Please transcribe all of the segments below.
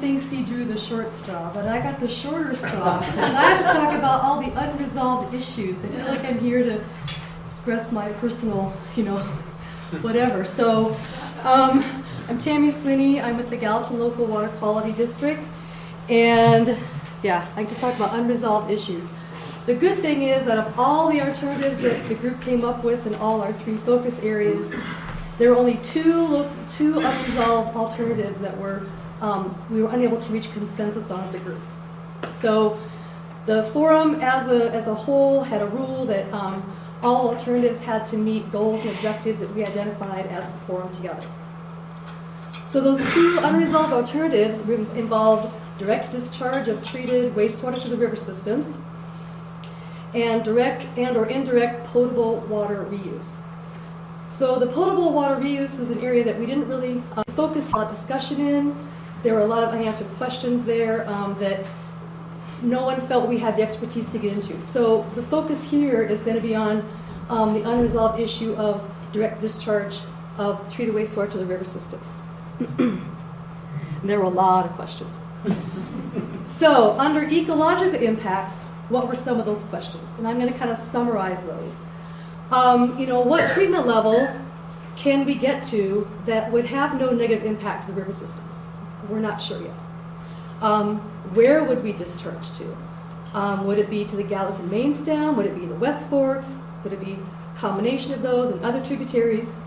thinks he drew the short straw, but I got the shorter straw. And I have to talk about all the unresolved issues. I feel like I'm here to express my personal, whatever. So I'm Tammy Swinney. I'm with the Gallatin Local Water Quality District. And yeah, I can talk about unresolved issues. The good thing is that of all the alternatives that the group came up with in all our 3 focus areas, there were only two unresolved alternatives that we were unable to reach consensus on as a group. So the forum as a whole had a rule that all alternatives had to meet goals and objectives that we identified as the forum together. So those 2 unresolved alternatives involved direct discharge of treated wastewater to the river systems and direct and or indirect potable water reuse. So the potable water reuse is an area that we didn't really focus on discussion in. There were a lot of unanswered questions there that no one felt we had the expertise to get into. So the focus here is going to be on the unresolved issue of direct discharge of treated wastewater to the river systems. There were a lot of questions. So under ecological impacts, what were some of those questions? And I'm going to kind of summarize those. What treatment level can we get to that would have no negative impact to the river systems? We're not sure yet. Where would we discharge to? Would it be to the Gallatin main stem? Would it be the West Fork? Would it be a combination of those and other tributaries?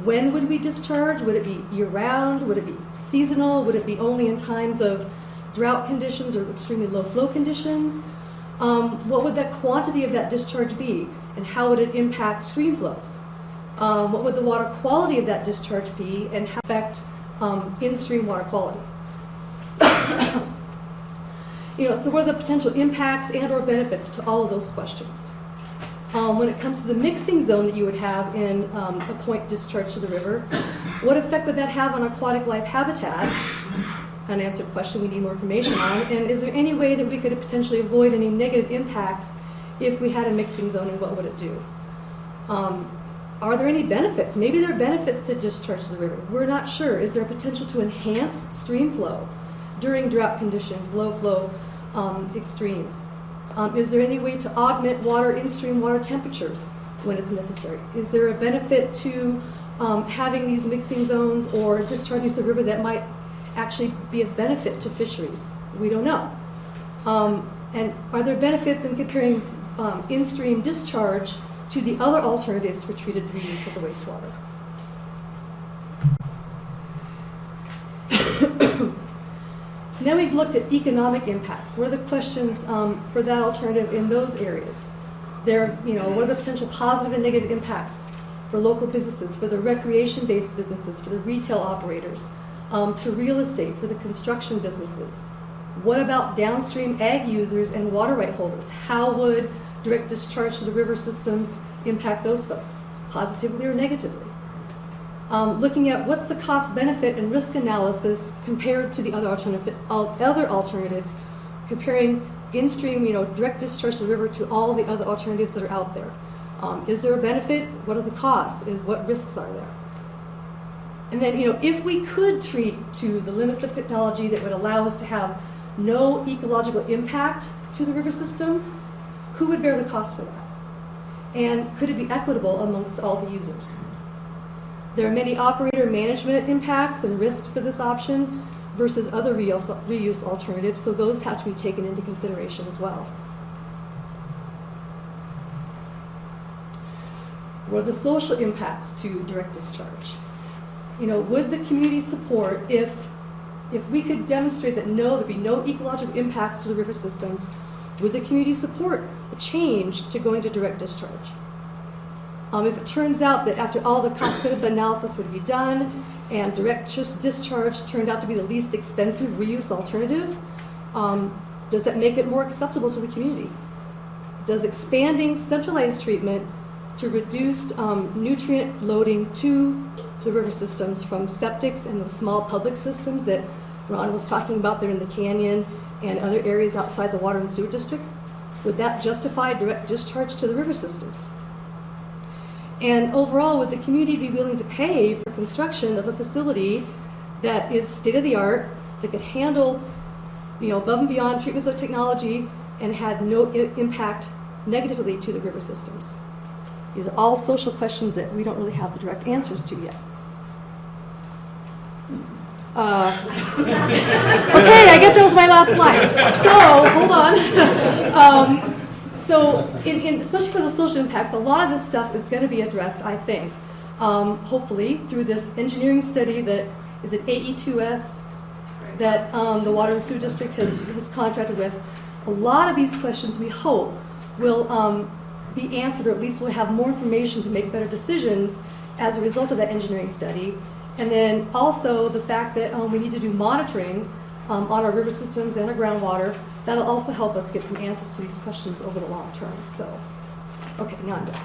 When would we discharge? Would it be year-round? Would it be seasonal? Would it be only in times of drought conditions or extremely low flow conditions? What would the quantity of that discharge be, and how would it impact stream flows? What would the water quality of that discharge be, and how affect in-stream water quality? So what are the potential impacts and or benefits to all of those questions? When it comes to the mixing zone that you would have in a point discharge to the river, what effect would that have on aquatic life habitat? Unanswered question we need more information on. And is there any way that we could potentially avoid any negative impacts if we had a mixing zone, and what would it do? Are there any benefits? Maybe there are benefits to discharge to the river. We're not sure. Is there a potential to enhance stream flow during drought conditions, low flow extremes? Is there any way to augment in-stream water temperatures when it's necessary? Is there a benefit to having these mixing zones or discharging to the river that might actually be of benefit to fisheries? We don't know. And are there benefits in comparing in-stream discharge to the other alternatives for treated reuse of the wastewater? Now we've looked at economic impacts. What are the questions for that alternative in those areas? What are the potential positive and negative impacts for local businesses, for the recreation-based businesses, for the retail operators, to real estate, for the construction businesses? What about downstream ag users and water right holders? How would direct discharge to the river systems impact those folks, positively or negatively? Looking at what's the cost, benefit, and risk analysis compared to the other alternatives, comparing in-stream, direct discharge to the river to all the other alternatives that are out there. Is there a benefit? What are the costs? What risks are there? And then, if we could treat to the limits of technology that would allow us to have no ecological impact to the river system, who would bear the cost for that? And could it be equitable amongst all the users? There are many operator management impacts and risks for this option versus other reuse alternatives, so those have to be taken into consideration as well. What are the social impacts to direct discharge? Would the community support if we could demonstrate that there'd be no ecological impacts to the river systems? Would the community support a change to going to direct discharge? If it turns out that after all the cost-benefit analysis would be done and direct discharge turned out to be the least expensive reuse alternative, does that make it more acceptable to the community? Does expanding centralized treatment to reduce nutrient loading to the river systems from septics and the small public systems that Ron was talking about there in the canyon and other areas outside the water and sewer district, would that justify direct discharge to the river systems? And overall, would the community be willing to pay for construction of a facility that is state-of-the-art, that could handle, above and beyond treatments of technology and had no impact negatively to the river systems. These are all social questions that we don't really have the direct answers to yet. Okay, I guess that was my last slide. So, hold on. Especially for the social impacts, a lot of this stuff is going to be addressed, I think, hopefully, through this engineering study that, is it AE2S, that the Water and Sewer District has contracted with. A lot of these questions, we hope, will be answered, or at least we'll have more information to make better decisions as a result of that engineering study. And then also the fact that we need to do monitoring on our river systems and our groundwater. That'll also help us get some answers to these questions over the long term. So, okay, now I'm done.